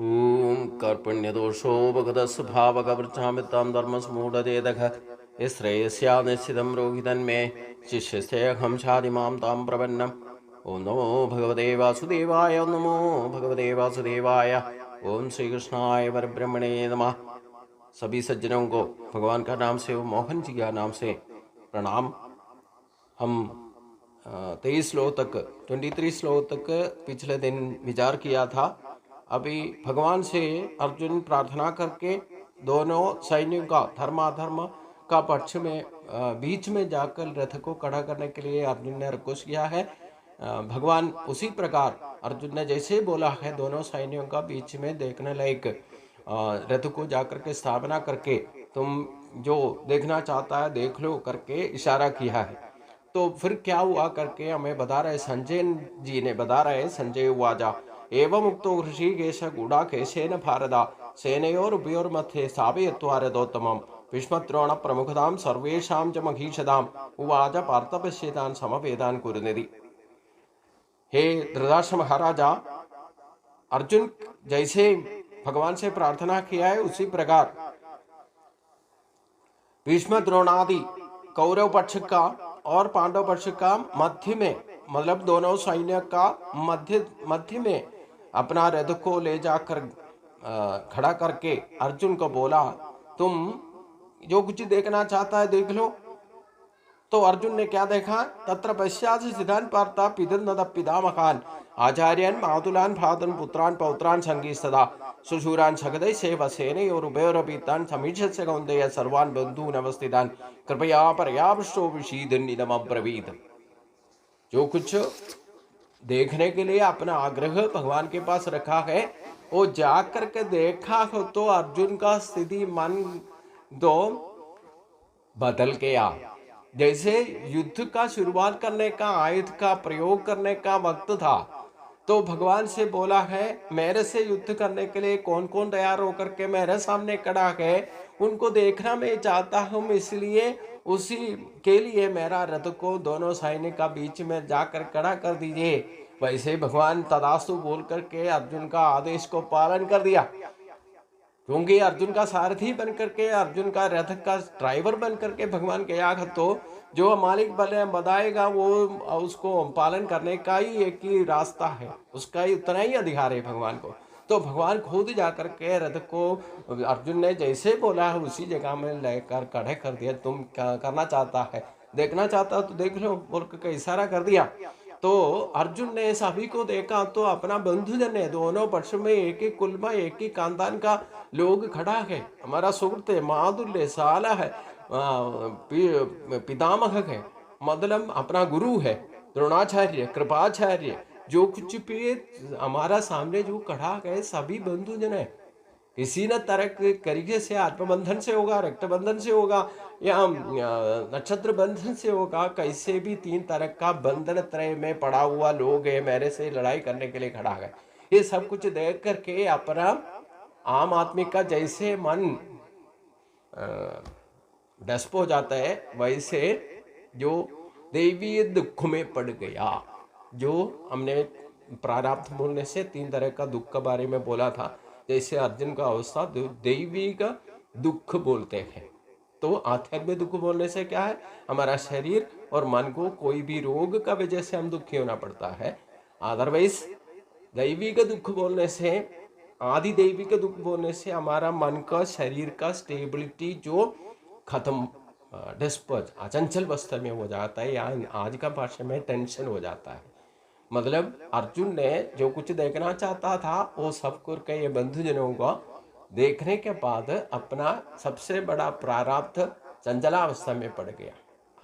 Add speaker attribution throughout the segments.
Speaker 1: ॐ कर्पण्यदोषो भगदस्वभावकवृक्षामितां धर्मसमूढचेदः श्रेयस्या निश्चितं रोहितन्मे शिष्यस्तेऽहं शादिमां तां प्रपन्नम्। ॐ नमो भगवते वासुदेवाय। ॐ नमो भगवते वासुदेवाय। ओम श्री कृष्णाय परब्रह्मणे नमः। सभी सज्जनों को भगवान का नाम से, मोहन जी का नाम से प्रणाम। हम 23 श्लोक तक 23 श्लोक तक पिछले दिन विचार किया था। अभी भगवान से अर्जुन प्रार्थना करके दोनों सैन्यों का धर्माधर्म का पक्ष में बीच में जाकर रथ को खड़ा करने के लिए अर्जुन ने रिक्वेस्ट किया है। भगवान उसी प्रकार अर्जुन ने जैसे बोला है, दोनों सैन्यों का बीच में देखने लायक रथ को जाकर के स्थापना करके तुम जो देखना चाहता है देख लो करके इशारा किया है। तो फिर क्या हुआ करके हमें बता रहे संजय जी ने बता रहे। संजय उवाच एवं उक्तो ऋषिकेश गूढाकेशेन भारदा सेनयोरुभयोर्मध्ये स्थापयित्वा रथोत्तमम् भीष्मद्रोण प्रमुखतां सर्वेषां च महीषदाम् उवाच पार्थ पश्येतान् समवेतान् कुरुनिधि। हे धृतराष्ट्र महाराजा, अर्जुन जैसे भगवान से प्रार्थना किया है उसी प्रकार भीष्म द्रोणादि कौरव पक्ष का और पांडव पक्ष का मध्य में, मतलब दोनों सैन्य का मध्य में अपना रथ को ले जाकर खड़ा करके अर्जुन को बोला, तुम जो कुछ देखना चाहता है देख लो। तो अर्जुन ने क्या देखा? तत्र पश्चात् सिद्धान् पार्थ पितुर्नद पितामहान् आचार्यान् मातुलान् भ्रातॄन् पुत्रान् पौत्रान् संगीस्तदा सुशूरान् सगदै सेव सेनयोरुभयोरपि तान् समीक्ष्य कौन्तेय सर्वान् बन्धून् अवस्थितान् कृपया पर्यापृष्टो विषीदन्निदमब्रवीत्। जो कुछ देखने के लिए अपना आग्रह भगवान के पास रखा है वो जा करके देखा हो तो अर्जुन का स्थिति मन तो बदल गया। जैसे युद्ध का शुरुआत करने का, आयुध का प्रयोग करने का वक्त था तो भगवान से बोला है मेरे से युद्ध करने के लिए कौन कौन तैयार होकर के मेरे सामने खड़ा है उनको देखना मैं चाहता हूँ, इसलिए उसी के लिए मेरा रथ को दोनों सैन्य का बीच में जाकर खड़ा कर दीजिए। वैसे भगवान तदास्तु बोल करके अर्जुन का आदेश को पालन कर दिया, क्योंकि अर्जुन का सारथी बन करके, अर्जुन का रथ का ड्राइवर बन करके भगवान गया तो जो मालिक बताएगा वो उसको पालन करने का ही एक ही रास्ता है, उसका ही उतना ही अधिकार है भगवान को। तो भगवान खुद जाकर के रथ को अर्जुन ने जैसे बोला है उसी जगह में लेकर खड़े कर दिया। तुम क्या करना चाहता है, देखना चाहता तो देख लो बोल के इशारा कर दिया। तो अर्जुन ने सभी को देखा तो अपना बंधुजन है, दोनों पक्ष में एक ही कुल में एक ही खानदान का लोग खड़ा है। हमारा सुहृत है, माधुल्य साला है, पितामह है, मतलब अपना गुरु है, द्रोणाचार्य, कृपाचार्य, जो कुछ भी हमारा सामने जो खड़ा है सभी बंधुजन है। किसी न तरह के तरीके से आत्मबंधन से होगा, रक्त बंधन से होगा या नक्षत्र बंधन से होगा, कैसे भी तीन तरह का बंधन त्रय में पड़ा हुआ लोग है मेरे से लड़ाई करने के लिए खड़ा है। ये सब कुछ देख करके अपना आम आदमी का जैसे मन डस्प हो जाता है वैसे जो दैवीय दुख में पड़ गया। जो हमने प्रारब्ध बोलने से तीन तरह का दुख के बारे में बोला था, जैसे अर्जुन का अवस्था दैवी का दुख बोलते हैं। तो आध्यात्मिक दुख बोलने से क्या है, हमारा शरीर और मन को कोई भी रोग का वजह से हम दुखी होना पड़ता है। अदरवाइज दैवी का दुख बोलने से, आदि दैवी का दुख बोलने से हमारा मन का, शरीर का स्टेबिलिटी जो खत्म, डिस्पर्ज, अचंचल अवस्था में हो जाता है, या आज का भाषा में टेंशन हो जाता है। मतलब अर्जुन ने जो कुछ देखना चाहता था वो सब करके ये बंधुजनों को देखने के बाद अपना सबसे बड़ा प्रारब्ध चंचलावस्था में पड़ गया।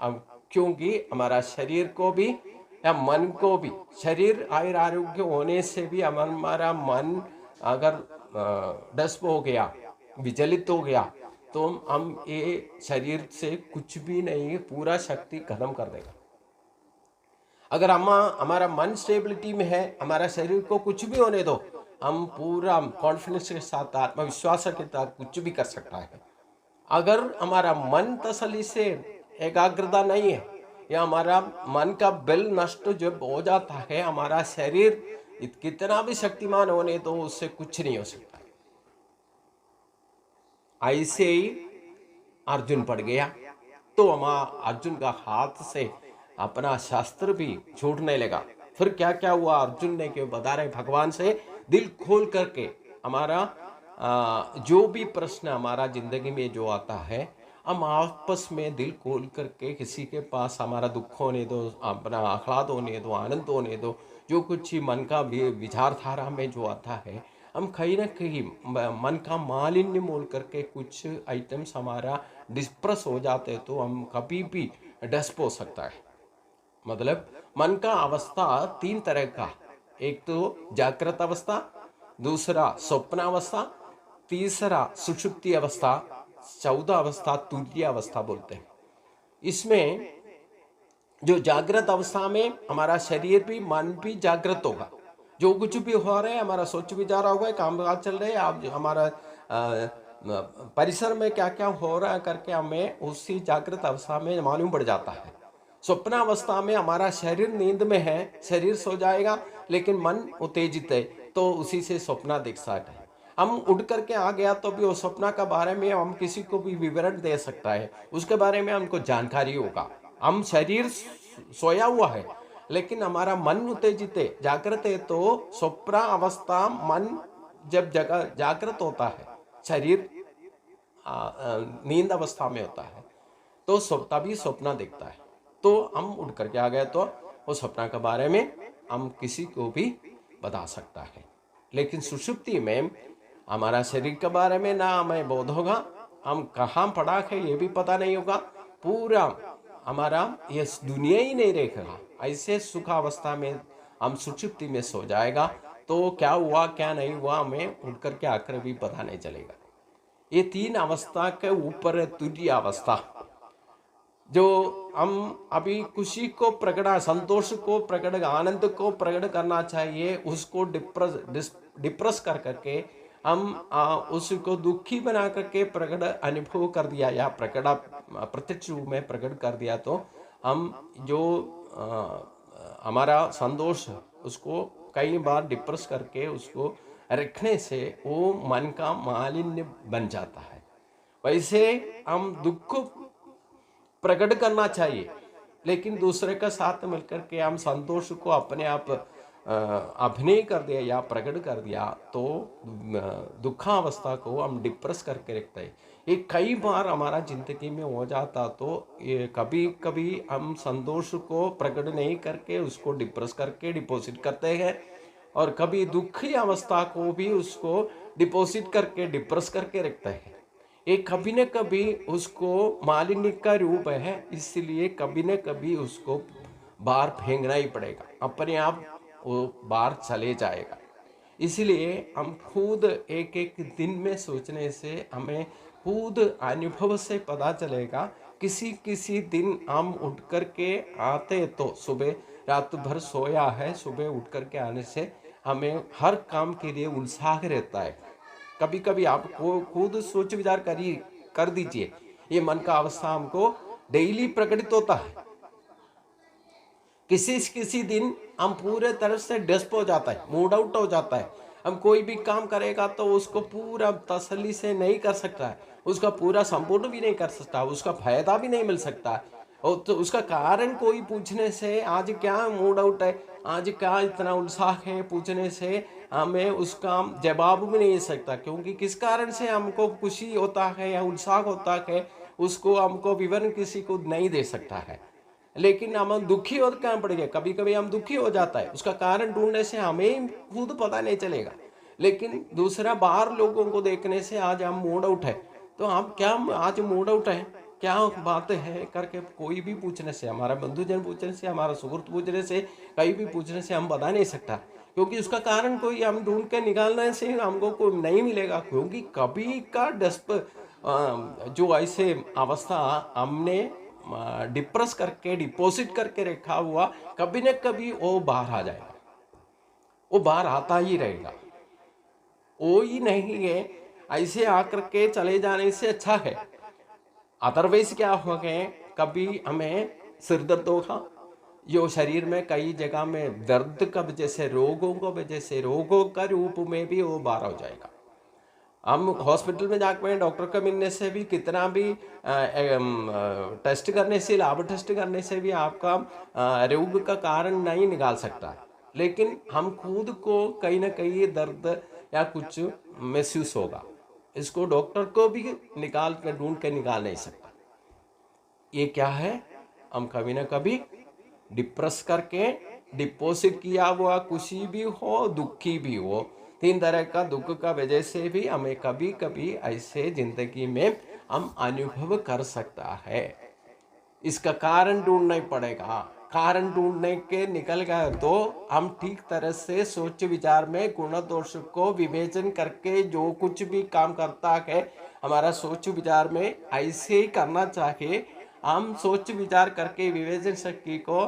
Speaker 1: अब क्योंकि हमारा शरीर को भी या मन को भी, शरीर आयुर आरोग्य होने से भी हमारा मन अगर डस्प हो गया, विचलित हो गया तो हम ये शरीर से कुछ भी नहीं, पूरा शक्ति खत्म कर देगा। अगर हमारा मन स्टेबिलिटी में है, हमारा शरीर को कुछ भी होने दो, हम पूरा कॉन्फिडेंस के साथ, आत्मविश्वास के साथ कुछ भी कर सकता है। अगर हमारा मन तसल्ली से एकाग्रता नहीं है या हमारा मन का बल नष्ट जब हो जाता है, हमारा शरीर कितना भी शक्तिमान होने तो उससे कुछ नहीं हो सकता। ऐसे ही अर्जुन पड़ गया तो अर्जुन का हाथ से अपना शस्त्र भी छूटने लगा। फिर क्या क्या हुआ अर्जुन ने क्यों बता रहे भगवान से दिल खोल करके। हमारा जो भी प्रश्न हमारा जिंदगी में जो आता है, हम आपस में दिल खोल करके किसी के पास हमारा दुख होने दो, अपना आह्लाद होने दो, आनंद होने दो, जो कुछ ही मन का विचारधारा में जो आता है, हम कहीं ना कहीं मन का मालिन्य मोल करके कुछ आइटम्स हमारा डिस्प्रेस हो जाते हैं तो हम कभी भी डस्प हो सकता है। मतलब मन का अवस्था तीन तरह का, एक तो जागृत अवस्था, दूसरा स्वप्न अवस्था, तीसरा सुषुप्ति अवस्था, चौथा अवस्था तुरीय अवस्था बोलते हैं। इसमें जो जागृत अवस्था में हमारा शरीर भी मन भी जागृत होगा, जो कुछ भी हो रहा है हमारा सोच विचार होगा, काम काज चल रहे हैं, आप हमारा परिसर में क्या क्या हो रहा है करके हमें उसी जागृत अवस्था में मालूम पड़ जाता है। स्वप्न अवस्था में हमारा शरीर नींद में है, शरीर सो जाएगा लेकिन मन उत्तेजित है तो उसी से स्वप्न देख सकता है। हम उठ करके आ गया तो भी उस स्वप्न का बारे में हम किसी को भी विवरण दे सकता है, उसके बारे में हमको जानकारी होगा। हम शरीर सोया हुआ है लेकिन हमारा मन उत्तेजित है, जागृत है, तो स्वप्न अवस्था मन जब जगह जागृत होता है, शरीर नींद अवस्था में होता है तो तभी स्वप्न देखता है। तो हम उठ करके आ गए तो उस स्वप्न के बारे में हम किसी को भी बता सकता है। लेकिन सुषुप्ति में हमारा शरीर के बारे में ना हमें बोध होगा, हम कहाँ पड़ा है ये भी पता नहीं होगा, पूरा हमारा ये दुनिया ही नहीं रहेगा। ऐसे सुखावस्था में हम सुषुप्ति में सो जाएगा तो क्या हुआ क्या नहीं हुआ हमें उठ करके आकर भी पता नहीं चलेगा। ये तीन अवस्था के ऊपर तुरीय अवस्था, जो हम अभी खुशी को प्रकट, संतोष को प्रकट, आनंद को प्रकट करना चाहिए, उसको डिप्रेस कर करके हम उसको दुखी बना करके प्रकट अनुभव कर दिया या प्रकट प्रत्यक्ष रूप में प्रकट कर दिया तो हम जो हमारा संतोष उसको कई बार डिप्रेस करके उसको रखने से वो मन का मालिन्य बन जाता है। वैसे हम दुख प्रकट करना चाहिए लेकिन दूसरे का साथ मिलकर के हम संतोष को अपने आप अभिनय कर दिया या प्रकट कर दिया तो दुखावस्था को हम डिप्रेस करके रखते हैं। ये कई बार हमारा जिंदगी में हो जाता तो ये कभी कभी हम संतोष को प्रकट नहीं करके उसको डिप्रेस करके डिपॉजिट करते हैं, और कभी दुखी अवस्था को भी उसको डिपॉजिट करके डिप्रेस करके रखते हैं। ये कभी न कभी उसको मालिन्य का रूप है, इसलिए कभी न कभी उसको बाहर फेंकना ही पड़ेगा, अपने आप वो बाहर चले जाएगा। इसलिए हम खुद एक एक दिन में सोचने से हमें खुद अनुभव से पता चलेगा। किसी किसी दिन हम उठ कर के आते तो सुबह रात भर सोया है, सुबह उठ कर के आने से हमें हर काम के लिए उत्साह रहता है। कभी कभी आप खुद सोच विचार कर दीजिए, ये मन का अवस्था हमको डेली प्रकटित होता है। किसी किसी दिन हम पूरे तरह से डिस्प हो जाता है, मूड आउट हो जाता है। हम कोई भी काम करेगा तो उसको पूरा तसल्ली से नहीं कर सकता है, उसका पूरा संपूर्ण भी नहीं कर सकता, उसका फायदा भी नहीं मिल सकता। और तो उसका कारण कोई पूछने से आज क्या मूड आउट है, आज क्या इतना उत्साह है, पूछने से हमें उसका जवाब भी नहीं दे सकता, क्योंकि किस कारण से हमको खुशी होता है या उत्साह होता है उसको हमको विवरण किसी को नहीं दे सकता है। लेकिन हम दुखी हो क्या पड़ेगा, कभी कभी हम दुखी हो जाता है, उसका कारण ढूंढने से हमें खुद पता नहीं चलेगा। लेकिन दूसरा बाहर लोगों को देखने से आज हम मूड आउट है तो हम क्या आज मूड आउट है, क्या बात है करके कोई भी पूछने से, हमारा बंधुजन पूछने से, हमारा सुहृद पूछने से, कहीं भी पूछने से हम बता नहीं सकता, क्योंकि उसका कारण कोई हम ढूंढ के निकालने से हमको कोई नहीं मिलेगा। क्योंकि कभी का डस्प जो ऐसे अवस्था हमने डिप्रेस करके डिपॉजिट करके रखा हुआ, कभी न कभी वो बाहर आ जाएगा, वो बाहर आता ही रहेगा, वो ही नहीं है। ऐसे आकर के चले जाने से अच्छा है। अदरवाइज क्या हो गए, कभी हमें सिर दर्द होगा जो शरीर में कई जगह में दर्द का वजह से, रोगों को वजह से, रोगों का रूप में भी वो बाहर हो जाएगा। हम हॉस्पिटल में जाके डॉक्टर का मिलने से भी, कितना भी टेस्ट करने से, लैब टेस्ट करने से भी आपका रोग का कारण नहीं निकाल सकता है। लेकिन हम खुद को कहीं ना कहीं दर्द या कुछ महसूस होगा, इसको डॉक्टर को भी निकाल कर, ढूंढ के निकाल नहीं सकता। ये क्या है? हम कभी ना कभी डिप्रेस करके, डिपॉजिट किया हुआ, खुशी भी हो दुखी भी हो, तीन तरह का दुख का वजह से भी हमें कभी कभी ऐसे जिंदगी में हम अनुभव कर सकता है। इसका कारण ढूंढना ही पड़ेगा। कारण ढूंढने के निकल गए तो हम ठीक तरह से सोच विचार में गुण दोष को विवेचन करके जो कुछ भी काम करता है, हमारा सोच विचार में ऐसे ही करना चाहिए। हम सोच विचार करके विवेचन शक्ति को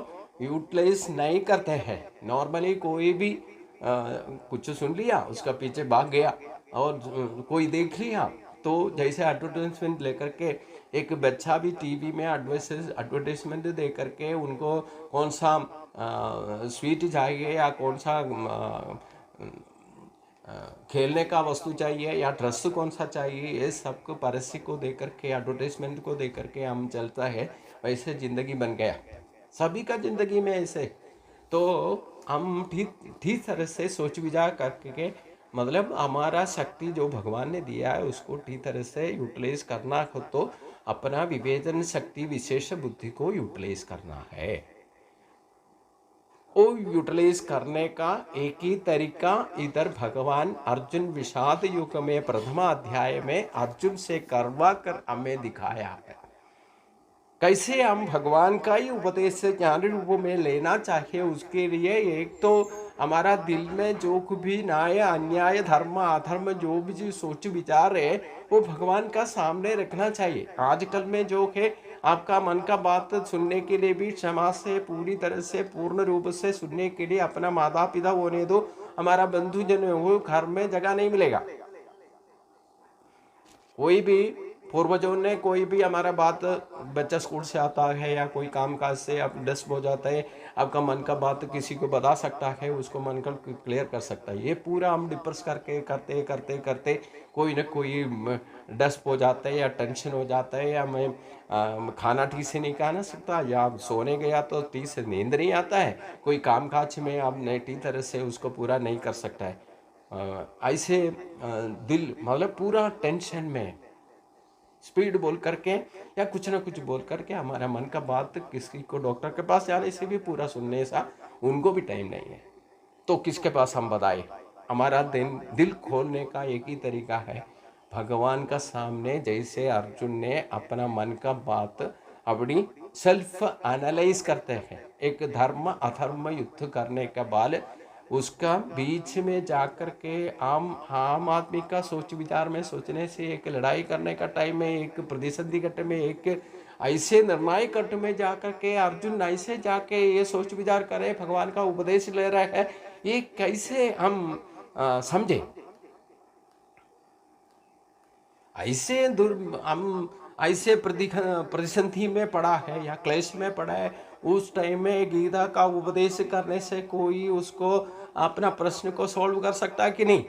Speaker 1: यूटिलाइज नहीं करते हैं। नॉर्मली कोई भी कुछ सुन लिया, उसका पीछे भाग गया, और कोई देख लिया तो जैसे एडवर्टाइजमेंट लेकर के, एक बच्चा भी टीवी में एडवर्टाइजमेंट दे करके उनको कौन सा स्वीट चाहिए या कौन सा खेलने का वस्तु चाहिए या ड्रेस कौन सा चाहिए, ये सबको परस्य को दे करके, एडवर्टाइजमेंट को दे करके हम चलता है। वैसे जिंदगी बन गया सभी का जिंदगी में ऐसे। तो हम ठीक तरह से सोच विचार करके, मतलब हमारा शक्ति जो भगवान ने दिया है उसको ठीक तरह से यूटिलाइज करना हो तो अपना विवेचन शक्ति, विशेष बुद्धि को यूटिलाइज करना है। वो यूटिलाइज करने का एक ही तरीका इधर भगवान अर्जुन विषाद युग में प्रथम अध्याय में अर्जुन से करवा कर हमें दिखाया है। कैसे हम भगवान का ही उपदेश ज्ञान रूप में लेना चाहिए। उसके लिए एक तो हमारा दिल में जो भी न्याय अन्याय, धर्म अधर्म, जो भी सोच विचार है वो भगवान का सामने रखना चाहिए। आजकल में जो है आपका मन का बात सुनने के लिए भी समाज से पूरी तरह से पूर्ण रूप से सुनने के लिए अपना माता पिता होने दो, हमारा बंधुजन हो, घर में जगह नहीं मिलेगा। कोई भी पूर्वजों ने कोई भी हमारा बात, बच्चा स्कूल से आता है या कोई काम काज से अब डिस्टर्ब हो जाता है, आपका मन का बात किसी को बता सकता है, उसको मन का क्लियर कर सकता है। ये पूरा हम डिप्रेस करके करते करते करते कोई ना कोई डिस्टर्ब हो जाता है या टेंशन हो जाता है, या मैं खाना ठीक से नहीं खा ना सकता, या सोने गया तो ठीक से नींद नहीं आता है, कोई काम काज में आप ठीक तरह से उसको पूरा नहीं कर सकता है। ऐसे दिल मतलब पूरा टेंशन में स्पीड बोल करके या कुछ ना कुछ बोल करके हमारा मन का बात किसी को डॉक्टर के पास जाने से भी पूरा सुनने सा उनको भी टाइम नहीं है, तो किसके पास हम बताए। हमारा दिल खोलने का एक ही तरीका है, भगवान का सामने। जैसे अर्जुन ने अपना मन का बात अपनी सेल्फ एनालाइज करते हैं, एक धर्म अधर्म युद्ध करने के बाद उसका बीच में जाकर के आम आदमी का सोच विचार में सोचने से, एक लड़ाई करने का टाइम में, एक प्रतिसंधि घट में, एक ऐसे निर्णायक घट में जाकर के अर्जुन ऐसे जाके ये सोच विचार करे, भगवान का उपदेश ले रहा है, ये कैसे हम समझे। ऐसे हम ऐसे प्रतिसंधि में पड़ा है या क्लेश में पड़ा है, उस टाइम में गीता का उपदेश करने से कोई उसको अपना प्रश्न को सॉल्व कर सकता है कि नहीं।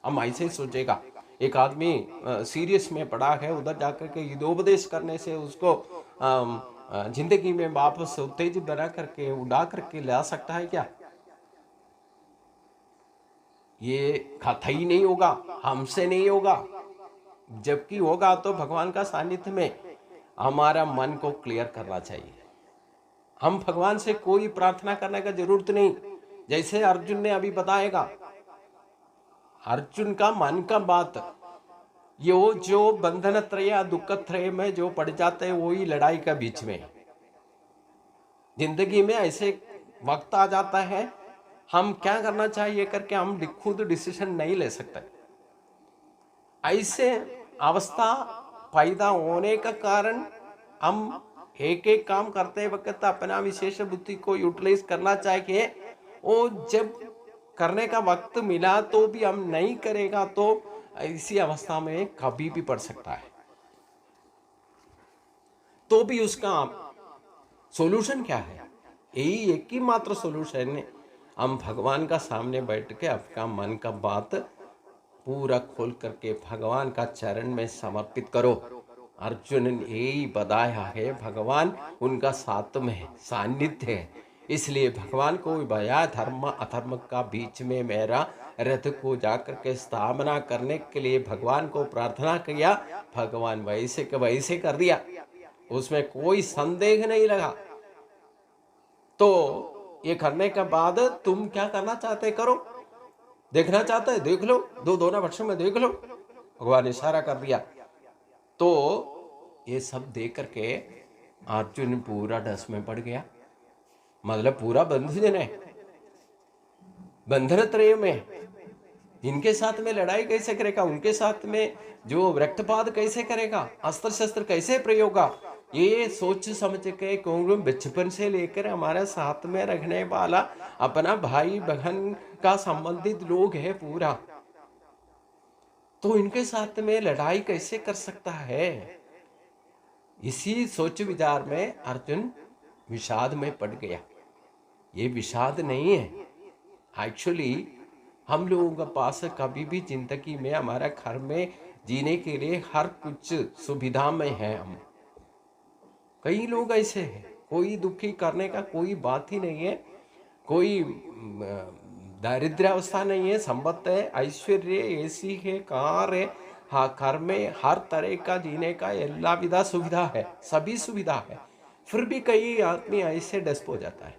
Speaker 1: हम ऐसे ही सोचेगा, एक आदमी सीरियस में पड़ा है, उधर जाकर के गीतोपदेश करने से उसको जिंदगी में वापस उत्तेजित बना करके उड़ा करके ला सकता है क्या? ये कथा ही नहीं होगा, हमसे नहीं होगा। जबकि होगा तो भगवान का सानिध्य में हमारा मन को क्लियर करना चाहिए। हम भगवान से कोई प्रार्थना करने का जरूरत नहीं। जैसे अर्जुन ने अभी बताएगा, अर्जुन का मन का बात, ये जो बंधन त्रय दुख त्रय में जो पड़ जाते हैं वही लड़ाई का बीच में। जिंदगी में ऐसे वक्त आ जाता है, हम क्या करना चाहिए करके हम खुद डिसीजन नहीं ले सकते। ऐसे अवस्था पैदा होने का कारण हम एक एक काम करते वक्त अपना विशेष बुद्धि को यूटिलाइज करना चाहिए। और जब करने का वक्त मिला तो भी हम नहीं करेगा तो ऐसी अवस्था में कभी भी पड़ सकता है, तो भी उसका सोल्यूशन क्या है? यही एक ही मात्र सोल्यूशन है, हम भगवान का सामने बैठ के आपका मन का बात पूरा खोल करके भगवान का चरण में समर्पित करो। अर्जुन ने यही बताया है, भगवान उनका साथ में है, सानिध्य है। इसलिए भगवान को भया धर्म अधर्म का बीच में मेरा रथ को जाकर के स्थापना करने के लिए भगवान को प्रार्थना किया, भगवान वैसे के वैसे कर दिया, उसमें कोई संदेह नहीं लगा। तो ये करने के बाद तुम क्या करना चाहते करो, देखना चाहते है देख लो, दोनों वर्षों में देख लो, भगवान ने इशारा कर दिया। तो ये सब देख करके अर्जुन पूरा डस में पड़ गया, मतलब पूरा बंधन है, बंधन त्रय में। इनके साथ में लड़ाई कैसे करेगा, उनके साथ में जो रक्तपात कैसे करेगा, अस्त्र शस्त्र कैसे प्रयोगा, ये सोच समझ के क्योंकि बचपन से लेकर हमारे साथ में रखने वाला अपना भाई बहन का संबंधित लोग है पूरा, तो इनके साथ में लड़ाई कैसे कर सकता है। इसी सोच विचार में अर्जुन विषाद में पड़ गया। ये विषाद नहीं है, एक्चुअली हम लोगों के पास कभी भी जिंदगी में हमारा घर में जीने के लिए हर कुछ सुविधा में है। हम कई लोग ऐसे हैं, कोई दुखी करने का कोई बात ही नहीं है, कोई दारिद्र्य अवस्था नहीं है, संपत्ति है, ऐश्वर्य, एसी है, कार है, हाँ घर में हर तरह का जीने का എല്ലാ विधा सुविधा है, सभी सुविधा है, फिर भी कई आदमी ऐसे डस हो जाता है,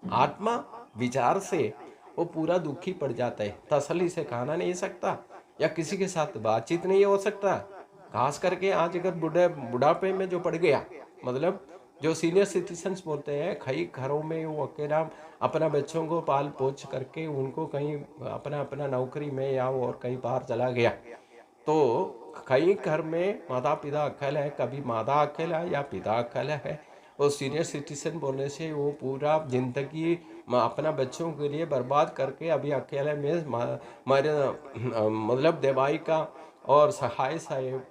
Speaker 1: आत्मा विचार से वो पूरा दुखी पड़ जाता है, तसल्ली से खाना नहीं सकता या किसी के साथ बातचीत नहीं हो सकता। खास करके आज अगर बुढ़ापे में जो पड़ गया, मतलब जो सीनियर सिटीजन्स बोलते हैं, कई घरों में वो अकेला अपना बच्चों को पाल पोछ करके उनको कहीं अपना नौकरी में या और कहीं बाहर चला गया, तो कई घर में माता पिता अकेला है, कभी माता अकेला है या पिता अकेला है। वो सीनियर सिटीजन बोलने से वो पूरा जिंदगी अपना बच्चों के लिए बर्बाद करके अभी अकेले में मतलब दवाई का और सहाय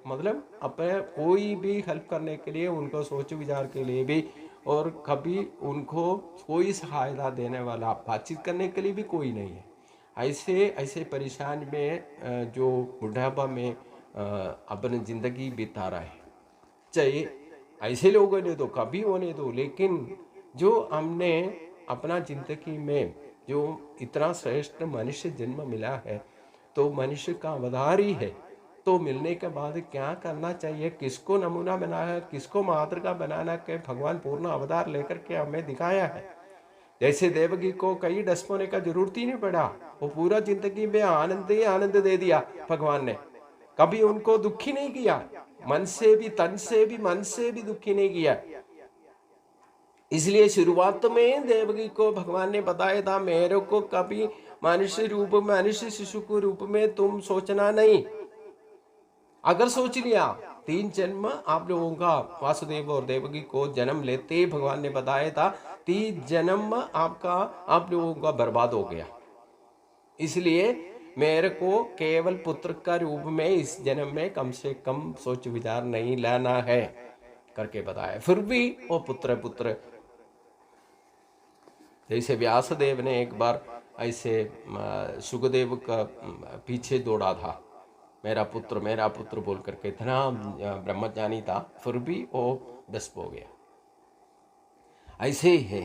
Speaker 1: मतलब अपने कोई भी हेल्प करने के लिए, उनको सोच विचार के लिए भी, और कभी उनको कोई सहायता देने वाला बातचीत करने के लिए भी कोई नहीं है। ऐसे परेशान में जो बुढ़ापा में अपनी ज़िंदगी बिता रहा है, चाहे ऐसे लोगों ने तो कभी होने दो, लेकिन जो हमने अपना ज़िंदगी में जो इतना श्रेष्ठ मनुष्य जन्म मिला है, तो मनुष्य का अवतार ही है, तो मिलने के बाद क्या करना चाहिए, किसको नमूना बनाया है, किसको मातृका बनाना के भगवान पूर्ण अवतार लेकर के हमें दिखाया है। जैसे देवकी को कई डस होने का जरूरत ही नहीं पड़ा, वो पूरा जिंदगी में आनंद ही आनंद दे दिया भगवान ने, कभी उनको दुखी नहीं किया, मन से भी तन से भी मन से भी दुखी नहीं किया। इसलिए शुरुआत में देवकी को भगवान ने बताया था, मेरे को कभी मनुष्य रूप में, मनुष्य शिशु के रूप में तुम सोचना नहीं, अगर सोच लिया 3 जन्म आप लोगों का, वासुदेव और देवकी को जन्म लेते ही भगवान ने बताया था 3 जन्म आपका आप लोगों का बर्बाद हो गया, इसलिए मेरे को केवल पुत्र का रूप में इस जन्म में कम से कम सोच विचार नहीं लाना है करके बताया। फिर भी वो पुत्र जैसे व्यासदेव ने एक बार ऐसे सुखदेव का पीछे दौड़ा था, मेरा पुत्र बोल करके, इतना ब्रह्मज्ञानी था, फिर भी वो डस हो गया। ऐसे ही है